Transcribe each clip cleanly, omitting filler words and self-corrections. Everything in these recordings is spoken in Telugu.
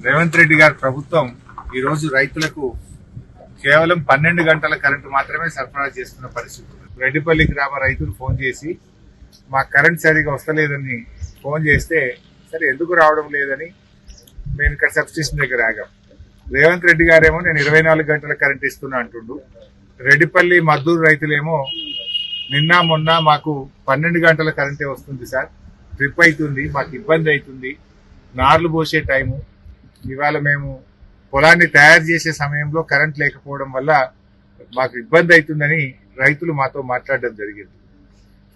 రేవంత్ రెడ్డి గారి ప్రభుత్వం ఈ రోజు రైతులకు కేవలం 12 గంటల కరెంటు మాత్రమే సరఫరా చేస్తున్న పరిస్థితి ఉంది. రెడ్డిపల్లి గ్రామ రైతులు ఫోన్ చేసి మా కరెంట్ సరిగా వస్తలేదని ఫోన్ చేస్తే సరే ఎందుకు రావడం లేదని మేము ఇక్కడ సబ్స్టేషన్ దగ్గర ఆగాం. రేవంత్ రెడ్డి గారేమో నేను 24 గంటల కరెంట్ ఇస్తున్నా అంటుండు. రెడ్డిపల్లి మద్దూరు రైతులేమో నిన్న మొన్న మాకు 12 గంటల కరెంటే వస్తుంది సార్, ట్రిప్ అవుతుంది, మాకు ఇబ్బంది అవుతుంది, నార్లు పోసే టైము, ఇవాళ మేము పొలాన్ని తయారు చేసే సమయంలో కరెంట్ లేకపోవడం వల్ల మాకు ఇబ్బంది అవుతుందని రైతులు మాతో మాట్లాడడం జరిగింది.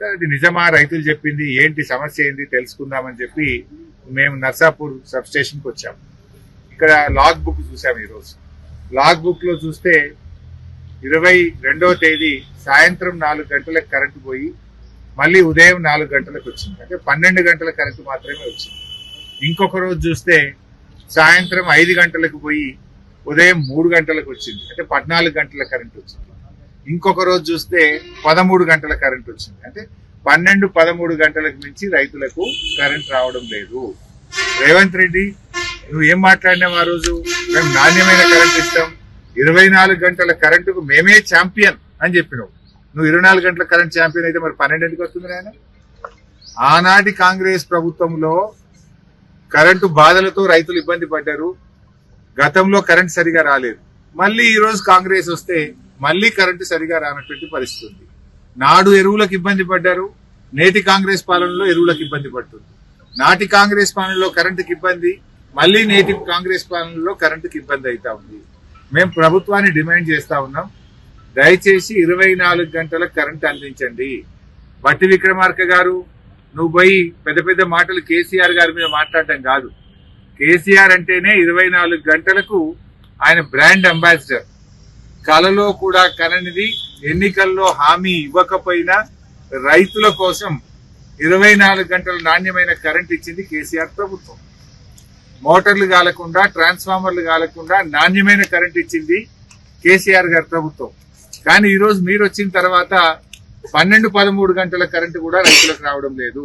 సార్ అది నిజమా, రైతులు చెప్పింది ఏంటి, సమస్య ఏంటి తెలుసుకుందామని చెప్పి మేము నర్సాపూర్ సబ్ స్టేషన్కి వచ్చాము. ఇక్కడ లాగ్ బుక్ చూసాము. ఈరోజు లాగ్ బుక్ లో చూస్తే 22వ తేదీ సాయంత్రం 4 గంటలకు కరెంటు పోయి మళ్ళీ ఉదయం 4 గంటలకు వచ్చింది. అంటే 12 గంటల కరెంటు మాత్రమే వచ్చింది. ఇంకొక రోజు చూస్తే సాయంత్రం 5 గంటలకు పోయి ఉదయం 3 గంటలకు వచ్చింది. అంటే 14 గంటల కరెంట్ వచ్చింది. ఇంకొక రోజు చూస్తే 13 గంటల కరెంట్ వచ్చింది. అంటే 12-13 గంటలకు మించి రైతులకు కరెంట్ రావడం లేదు. రేవంత్ రెడ్డి నువ్వు ఏం మాట్లాడినావు ఆ రోజు? మేము నాణ్యమైన కరెంట్ ఇస్తాం, 24 గంటల కరెంటుకు మేమే ఛాంపియన్ అని చెప్పినావు. నువ్వు 24 గంటల కరెంట్ ఛాంపియన్ అయితే మరి 12 వస్తుంది నాయన? ఆనాటి కాంగ్రెస్ ప్రభుత్వంలో కరెంటు బాధలతో రైతులు ఇబ్బంది పడ్డారు. గతంలో కరెంట్ సరిగా రాలేదు. మళ్ళీ ఈ రోజు కాంగ్రెస్ వస్తే మళ్ళీ కరెంటు సరిగా రానటువంటి పరిస్థితి ఉంది. నాడు ఎరువులకు ఇబ్బంది పడ్డారు, నేటి కాంగ్రెస్ పాలనలో ఎరువులకు ఇబ్బంది పడుతుంది. నాటి కాంగ్రెస్ పాలనలో కరెంటుకి ఇబ్బంది, మళ్ళీ నేటి కాంగ్రెస్ పాలనలో కరెంటుకి ఇబ్బంది అవుతా ఉంది. మేము ప్రభుత్వాన్ని డిమాండ్ చేస్తా ఉన్నాం, దయచేసి 24 గంటల కరెంట్ అందించండి. బట్టి విక్రమార్క గారు నువ్వు పోయి పెద్ద పెద్ద మాటలు కేసీఆర్ గారి మీద మాట్లాడటం కాదు. కేసీఆర్ అంటేనే 24 గంటలకు ఆయన బ్రాండ్ అంబాసిడర్. కలలో కూడా కననిది, ఎన్నికల్లో హామీ ఇవ్వకపోయినా రైతుల కోసం 24 గంటల నాణ్యమైన కరెంట్ ఇచ్చింది కేసీఆర్ ప్రభుత్వం. మోటార్లు కాలకుండా, ట్రాన్స్ఫార్మర్లు కాలకుండా నాణ్యమైన కరెంట్ ఇచ్చింది కేసీఆర్ గారి ప్రభుత్వం. కానీ ఈరోజు మీరు వచ్చిన తర్వాత 12-13 గంటల కరెంటు కూడా రైతులకు రావడం లేదు.